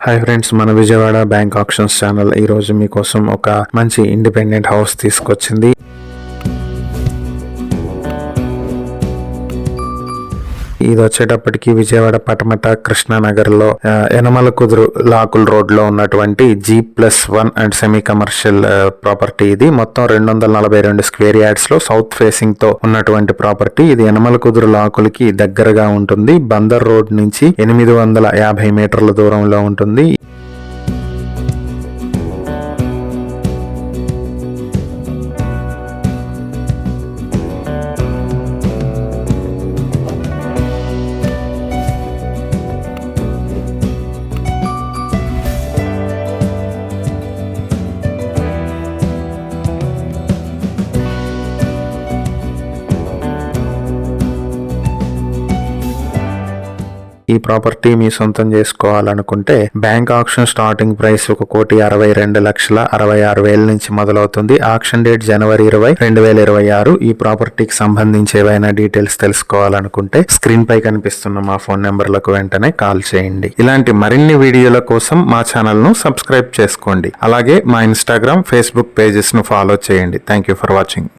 Hi friends, మన Vijayawada bank options channel ఈ రోజు మీకోసం ఒక మంచి ఇండిపెండెంట్ హౌస్ తీసుకొచ్చింది. ఇది వచ్చేటప్పటికి విజయవాడ పటమట కృష్ణానగర్ లో యనమల కుదురు లాకుల్ రోడ్ లో ఉన్నటువంటి G+1 and semi commercial property. ఇది మొత్తం 242 స్క్వేర్ యార్డ్స్ లో సౌత్ ఫేసింగ్ తో ఉన్నటువంటి ప్రాపర్టీ. ఇది యనమల కుదురు లాకులకి దగ్గరగా ఉంటుంది. బందర్ రోడ్ నుంచి 850 మీటర్ల దూరంలో ఉంటుంది. ఈ ప్రాపర్టీ మీ సొంతం చేసుకోవాలనుకుంటే బ్యాంక్ ఆక్షన్ స్టార్టింగ్ ప్రైస్ 1,62,66,000 నుంచి మొదలవుతుంది. ఆక్షన్ డేట్ జనవరి 20, 2026. ఈ ప్రాపర్టీకి సంబంధించి ఏవైనా డీటెయిల్స్ తెలుసుకోవాలనుకుంటే స్క్రీన్ పై కనిపిస్తున్న మా ఫోన్ నెంబర్లకు వెంటనే కాల్ చేయండి. ఇలాంటి మరిన్ని వీడియోల కోసం మా ఛానల్ ను సబ్స్క్రైబ్ చేసుకోండి. అలాగే మా ఇన్స్టాగ్రామ్, ఫేస్బుక్ పేజెస్ ను ఫాలో చేయండి. Thank you for watching.